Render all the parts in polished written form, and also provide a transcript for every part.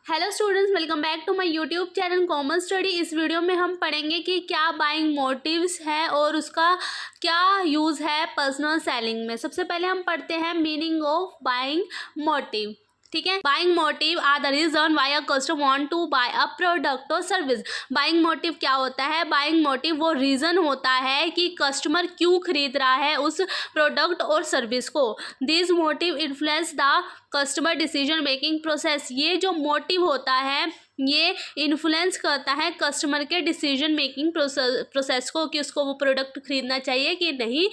Hello students, welcome back to my YouTube channel commerce study. इस video में हम पढ़ेंगे कि क्या बाइंग मोटिव्स है और उसका क्या यूज़ है पर्सनल सेलिंग में। सबसे पहले हम पढ़ते हैं मीनिंग ऑफ बाइंग मोटिव। ठीक है, buying motive are the reason why a customer want to buy a product और सर्विस। बाइंग मोटिव क्या होता है? बाइंग मोटिव वो रीज़न होता है कि कस्टमर क्यों खरीद रहा है उस प्रोडक्ट और सर्विस को। This motive influence the customer decision making process. ये जो मोटिव होता है ये इन्फ्लुएंस करता है कस्टमर के डिसीजन मेकिंग प्रोसेस को कि उसको वो प्रोडक्ट खरीदना चाहिए कि नहीं,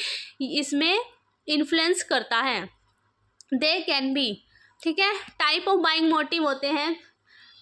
इसमें इन्फ्लुएंस करता है। दे कैन बी, ठीक है, टाइप ऑफ बाइंग मोटिव होते हैं,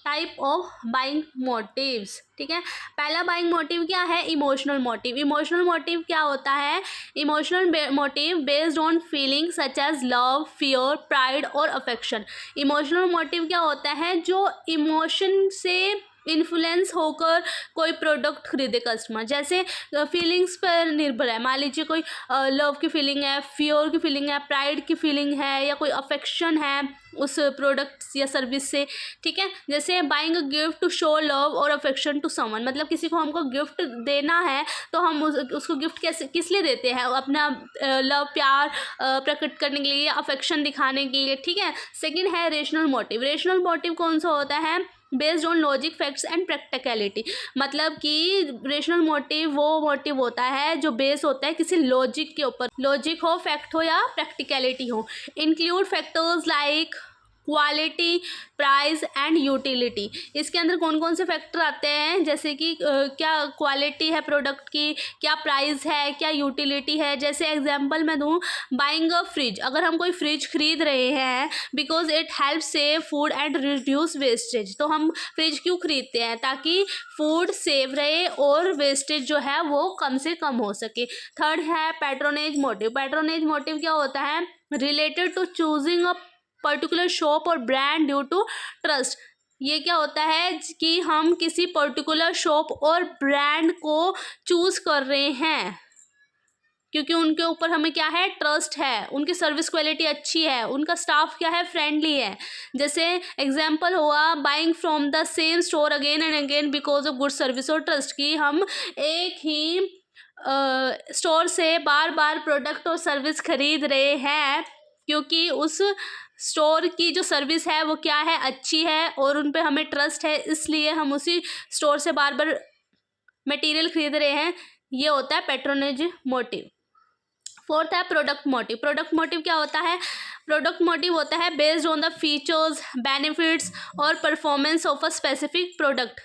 टाइप ऑफ बाइंग मोटिव्स। ठीक है, पहला बाइंग मोटिव क्या है? Emotional motive. इमोशनल मोटिव क्या होता है? Emotional motive based on feeling such as love, fear, pride और अफेक्शन। इमोशनल मोटिव क्या होता है? जो इमोशन से इन्फ्लुएंस होकर कोई प्रोडक्ट खरीदे कस्टमर। जैसे फीलिंग्स पर निर्भर है, मान लीजिए कोई लव की फीलिंग है, फियर की फीलिंग है, प्राइड की फीलिंग है या कोई अफेक्शन है उस प्रोडक्ट या सर्विस से। ठीक है, जैसे buying a gift to show love और अफेक्शन टू समवन, मतलब किसी को हमको गिफ्ट देना है तो हम उसको गिफ्ट कैसे किस लिए देते हैं? अपना लव, प्यार प्रकट करने के लिए, अफेक्शन दिखाने के लिए। ठीक है, सेकंड है रेशनल मोटिव। रेशनल मोटिव कौन सा होता है? Based on logic, facts and practicality. मतलब कि रेशनल मोटिव वो मोटिव होता है जो बेस होता है किसी लॉजिक के ऊपर, लॉजिक हो, फैक्ट हो या प्रैक्टिकलिटी हो। Include factors like quality, price and utility. इसके अंदर कौन कौन से फैक्टर आते हैं? जैसे कि क्या क्वालिटी है प्रोडक्ट की, क्या प्राइस है, क्या यूटिलिटी है। जैसे एग्जांपल मैं दूं, बाइंग अ फ्रिज। अगर हम कोई फ्रिज खरीद रहे हैं because it help save food and reduce wastage, तो हम फ्रिज क्यों खरीदते हैं? ताकि फूड सेव रहे और वेस्टेज जो है वो कम से कम हो सके। थर्ड है पैट्रोनेज मोटिव। पैट्रोनेज मोटिव क्या होता है? Related to choosing a particular shop और ब्रांड ड्यू टू ट्रस्ट। ये क्या होता है कि हम किसी पर्टिकुलर शॉप और ब्रांड को चूज कर रहे हैं क्योंकि उनके ऊपर हमें क्या है? ट्रस्ट है, उनकी सर्विस क्वालिटी अच्छी है, उनका स्टाफ क्या है? फ्रेंडली है। जैसे एग्जांपल हुआ buying from the same store again and again because of good service और ट्रस्ट, की हम एक ही स्टोर से बार बार प्रोडक्ट और सर्विस खरीद रहे हैं क्योंकि उस स्टोर की जो सर्विस है वो क्या है? अच्छी है और उन पे हमें ट्रस्ट है, इसलिए हम उसी स्टोर से बार बार मटेरियल खरीद रहे हैं। ये होता है पैट्रोनेज मोटिव। फोर्थ है प्रोडक्ट मोटिव। प्रोडक्ट मोटिव क्या होता है? प्रोडक्ट मोटिव होता है based on the features, benefits और performance of a specific product.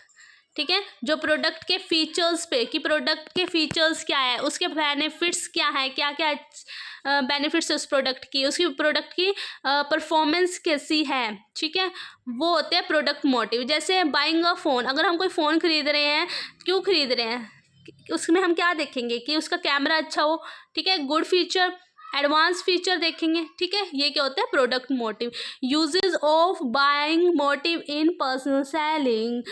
ठीक है, जो प्रोडक्ट के फीचर्स पे, कि प्रोडक्ट के फीचर्स क्या है, उसके बेनिफिट्स क्या है, क्या क्या बेनिफिट्स उस प्रोडक्ट की, उसकी प्रोडक्ट की परफॉर्मेंस कैसी है। ठीक है, वो होते हैं प्रोडक्ट मोटिव। जैसे बाइंग अ फ़ोन। अगर हम कोई फ़ोन खरीद रहे हैं, क्यों खरीद रहे हैं? उसमें हम क्या देखेंगे? कि उसका कैमरा अच्छा हो, ठीक है, गुड फीचर, एडवांस फीचर देखेंगे। ठीक है, ये क्या होता है? Product motive. Uses of buying motive in personal selling.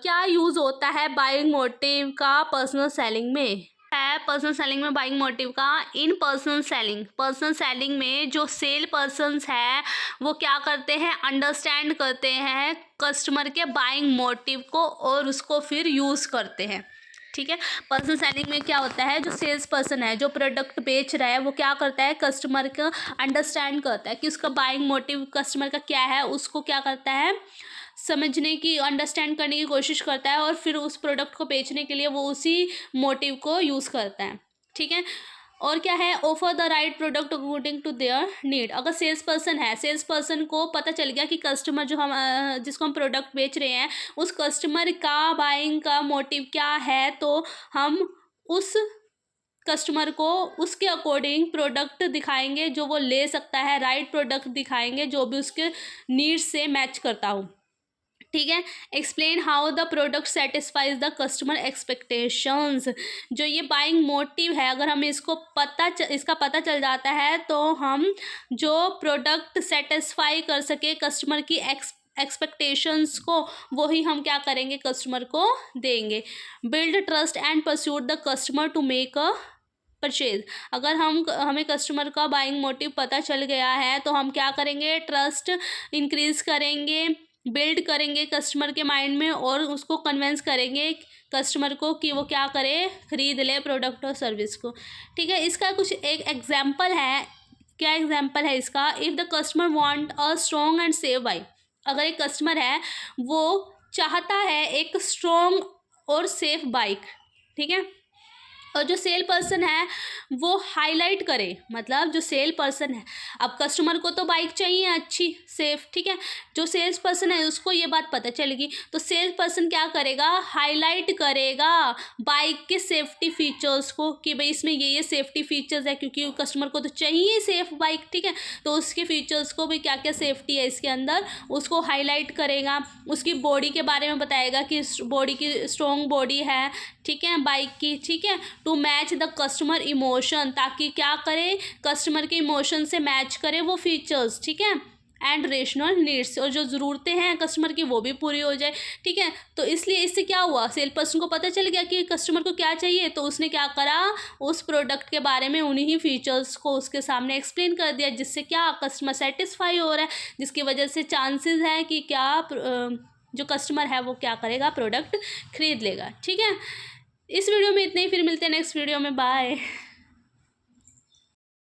क्या यूज़ होता है बाइंग मोटिव का पर्सनल सेलिंग में? है पर्सनल सेलिंग में बाइंग मोटिव का। इन पर्सनल सेलिंग, पर्सनल सेलिंग में जो सेल पर्सन्स है वो क्या करते हैं? अंडरस्टैंड करते हैं कस्टमर के बाइंग मोटिव को और उसको फिर यूज़ करते हैं। ठीक है, पर्सनल सेलिंग में क्या होता है? जो सेल्स पर्सन है, जो प्रोडक्ट बेच रहा है, वो क्या करता है? कस्टमर का अंडरस्टैंड करता है कि उसका बाइंग मोटिव कस्टमर का क्या है, उसको क्या करता है? समझने की, अंडरस्टैंड करने की कोशिश करता है और फिर उस प्रोडक्ट को बेचने के लिए वो उसी मोटिव को यूज़ करता है। ठीक है, और क्या है? Offer the right product according to their need. अगर सेल्स पर्सन है, सेल्स पर्सन को पता चल गया कि कस्टमर जो हम जिसको हम प्रोडक्ट बेच रहे हैं उस कस्टमर का बाइंग का मोटिव क्या है, तो हम उस कस्टमर को उसके अकॉर्डिंग प्रोडक्ट दिखाएंगे जो वो ले सकता है, राइट प्रोडक्ट दिखाएंगे जो भी उसके नीड्स से मैच करता हो। ठीक है, explain how the product satisfies the customer expectations. जो ये बाइंग मोटिव है, अगर हमें इसका पता चल जाता है तो हम जो प्रोडक्ट सेटिस्फाई कर सके कस्टमर की एक्सपेक्टेशंस को, वही हम क्या करेंगे? कस्टमर को देंगे। Build trust and persuade the customer to make a purchase. अगर हमें कस्टमर का बाइंग मोटिव पता चल गया है तो हम क्या करेंगे? ट्रस्ट इंक्रीज करेंगे बिल्ड करेंगे कस्टमर के माइंड में और उसको कन्विंस करेंगे कस्टमर को कि वो क्या करे, खरीद ले प्रोडक्ट और सर्विस को। ठीक है, इसका कुछ एक एग्जाम्पल है। क्या एग्जाम्पल है इसका? If the customer want a strong and safe bike. अगर एक कस्टमर है वो चाहता है एक स्ट्रॉन्ग और सेफ बाइक, ठीक है, और जो सेल पर्सन है वो हाईलाइट करे, मतलब जो सेल पर्सन है, अब कस्टमर को तो बाइक चाहिए अच्छी सेफ, ठीक है, जो सेल्स पर्सन है उसको ये बात पता चलेगी, तो सेल्स पर्सन क्या करेगा, हाईलाइट करेगा बाइक के सेफ्टी फीचर्स को कि भाई इसमें ये सेफ्टी फीचर्स है, क्योंकि कस्टमर को तो चाहिए सेफ बाइक, ठीक है, तो उसके फीचर्स को भी क्या क्या सेफ्टी है इसके अंदर उसको हाईलाइट करेगा। उसकी बॉडी के बारे में बताएगा कि बॉडी की स्ट्रॉन्ग बॉडी है, ठीक है, बाइक की, ठीक है, to match the customer emotion, ताकि क्या करे, कस्टमर के इमोशन से मैच करे वो फीचर्स, ठीक है, एंड रेशनल नीड्स, और जो ज़रूरतें हैं कस्टमर की वो भी पूरी हो जाए, ठीक है। तो इसलिए इससे क्या हुआ, सेल पर्सन को पता चल गया कि कस्टमर को क्या चाहिए, तो उसने क्या करा, उस प्रोडक्ट के बारे में उन्हीं फीचर्स को उसके सामने एक्सप्लेन कर दिया, जिससे क्या कस्टमर सेटिस्फाई हो रहा है, जिसकी वजह से चांसेस है कि क्या जो कस्टमर है वो क्या करेगा, प्रोडक्ट खरीद लेगा। ठीक है, इस वीडियो में इतने ही, फिर मिलते हैं नेक्स्ट वीडियो में, बाय।